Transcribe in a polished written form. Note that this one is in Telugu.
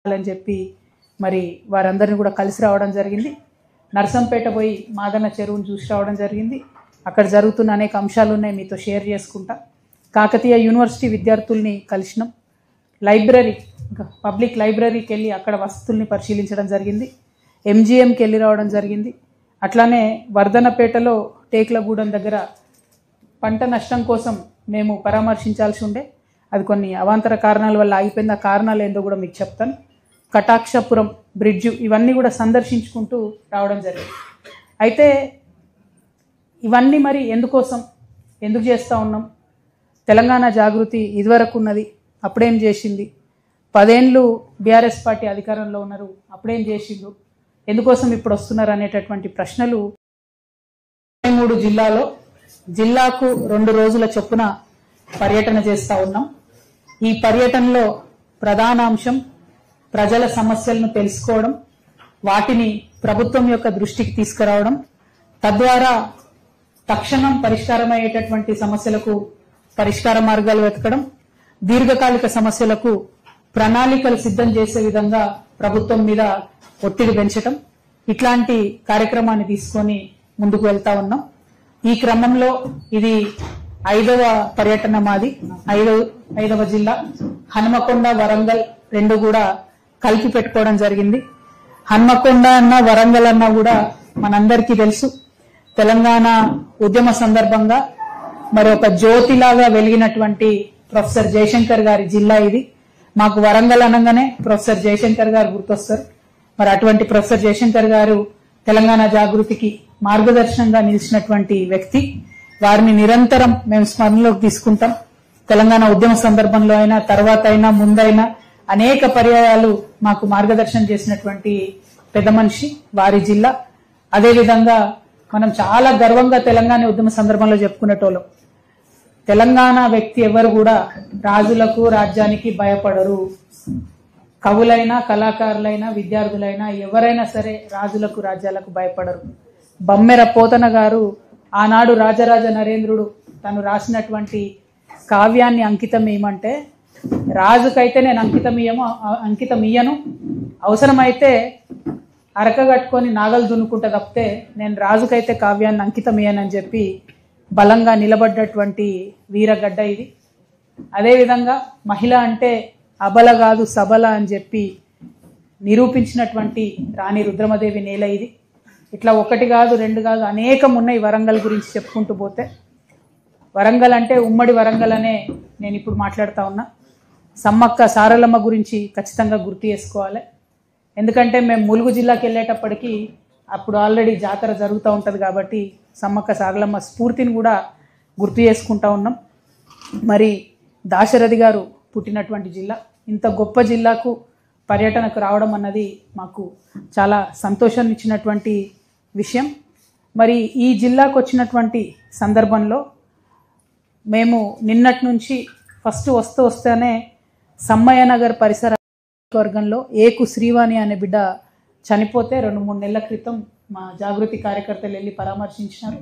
అని చెప్పి మరి వారందరిని కూడా కలిసి రావడం జరిగింది. నర్సంపేట పోయి మాదన్న చెరువును చూసి రావడం జరిగింది. అక్కడ జరుగుతున్న అనేక అంశాలు ఉన్నాయి, మీతో షేర్ చేసుకుంటా. కాకతీయ యూనివర్సిటీ విద్యార్థుల్ని కలిసినాం. లైబ్రరీ, పబ్లిక్ లైబ్రరీకి వెళ్ళి అక్కడ వసతుల్ని పరిశీలించడం జరిగింది. ఎంజిఎంకి వెళ్ళి రావడం జరిగింది. అట్లానే వర్ధనపేటలో టేక్లగూడెం దగ్గర పంట నష్టం కోసం మేము పరామర్శించాల్సి ఉండే, అది కొన్ని అవాంతర కారణాల వల్ల ఆగిపోయింది. ఆ కారణాలు ఏందో కూడా మీకు చెప్తాను. కటాక్షపురం బ్రిడ్జ్, ఇవన్నీ కూడా సందర్శించుకుంటూ రావడం జరిగింది. అయితే ఇవన్నీ మరి ఎందుకు చేస్తూ ఉన్నాం? తెలంగాణ జాగృతి ఇదివరకు ఉన్నది, అప్పుడేం చేసింది? 10 ఏళ్ళు బీఆర్ఎస్ పార్టీ అధికారంలో ఉన్నారు, అప్పుడేం చేసిండ్రు? ఎందుకోసం ఇప్పుడు వస్తున్నారు అనేటటువంటి ప్రశ్నలు. 3 జిల్లాలో జిల్లాకు 2 రోజుల చొప్పున పర్యటన చేస్తూ ఉన్నాం. ఈ పర్యటనలో ప్రధాన అంశం ప్రజల సమస్యలను తెలుసుకోవడం, వాటిని ప్రభుత్వం యొక్క దృష్టికి తీసుకురావడం, తద్వారా తక్షణం పరిష్కారమయ్యేటటువంటి సమస్యలకు పరిష్కార మార్గాలు వెతకడం, దీర్ఘకాలిక సమస్యలకు ప్రణాళికలు సిద్ధం చేసే విధంగా ప్రభుత్వం మీద ఒత్తిడి పెంచడం, ఇట్లాంటి కార్యక్రమాన్ని తీసుకొని ముందుకు వెళ్తా ఉన్నాం. ఈ క్రమంలో ఇది 5వ పర్యటన మాది. 5వ జిల్లా హన్మకొండ, వరంగల్ 2 కూడా కలిపి పెట్టుకోవడం జరిగింది. హన్మకొండ అన్న వరంగల్ అన్న కూడా మనందరికీ తెలుసు, తెలంగాణ ఉద్యమ సందర్భంగా మరి ఒక జ్యోతిలాగా వెలిగినటువంటి ప్రొఫెసర్ జయశంకర్ గారి జిల్లా ఇది. మాకు వరంగల్ అనగానే ప్రొఫెసర్ జయశంకర్ గారు గుర్తొస్తారు. మరి అటువంటి ప్రొఫెసర్ జయశంకర్ గారు తెలంగాణ జాగృతికి మార్గదర్శనంగా నిలిచినటువంటి వ్యక్తి. వారిని నిరంతరం మేము స్మరణలోకి తీసుకుంటాం. తెలంగాణ ఉద్యమ సందర్భంలో అయినా, తర్వాత అయినా, ముందైనా అనేక పర్యాయాలు మాకు మార్గదర్శనం చేసినటువంటి పెద్ద మనిషి వారి జిల్లా. అదేవిధంగా మనం చాలా గర్వంగా తెలంగాణ ఉద్యమ సందర్భంలో చెప్పుకునేటోళ్ళం. తెలంగాణ వ్యక్తి ఎవరు కూడా రాజులకు, రాజ్యానికి భయపడరు. కవులైనా, కళాకారులైనా, విద్యార్థులైనా ఎవరైనా సరే రాజులకు, రాజ్యాలకు భయపడరు. బమ్మెర పోతన గారు ఆనాడు రాజరాజ నరేంద్రుడు తను రాసినటువంటి కావ్యాన్ని అంకితం ఇవ్వమంటే, రాజుకైతే నేను అంకితం ఇయ్యను, అవసరమైతే అరకగట్టుకొని నాగలు దున్నుకుంటా తప్పితే నేను రాజుకైతే కావ్యాన్ని అంకితం ఇయ్యనని చెప్పి బలంగా నిలబడ్డటువంటి వీరగడ్డ ఇది. అదేవిధంగా మహిళ అంటే అబల కాదు సబల అని చెప్పి నిరూపించినటువంటి రాణి రుద్రమదేవి నేల ఇది. ఇట్లా 1 కాదు 2 కాదు అనేకం ఉన్నాయి వరంగల్ గురించి చెప్పుకుంటూ పోతే. వరంగల్ అంటే ఉమ్మడి వరంగల్ అనే నేను ఇప్పుడు మాట్లాడుతూ ఉన్నా. సమ్మక్క సారలమ్మ గురించి ఖచ్చితంగా గుర్తు చేసుకోవాలి. ఎందుకంటే మేము ములుగు జిల్లాకి వెళ్ళేటప్పటికీ అప్పుడు ఆల్రెడీ జాతర జరుగుతూ ఉంటుంది కాబట్టి సమ్మక్క సారలమ్మ స్ఫూర్తిని కూడా గుర్తు చేసుకుంటా ఉన్నాం. మరి దాశరథి గారు పుట్టినటువంటి జిల్లా, ఇంత గొప్ప జిల్లాకు పర్యటనకు రావడం అన్నది మాకు చాలా సంతోషాన్ని ఇచ్చినటువంటి విషయం. మరి ఈ జిల్లాకు వచ్చినటువంటి సందర్భంలో మేము నిన్నటి నుంచి ఫస్ట్ వస్తేనే సమ్మయ్య నగర్ పరిసర వర్గంలో ఏకు శ్రీవాణి అనే బిడ్డ చనిపోతే 2-3 నెలల క్రితం మా జాగృతి కార్యకర్తలు వెళ్ళి పరామర్శించినారు.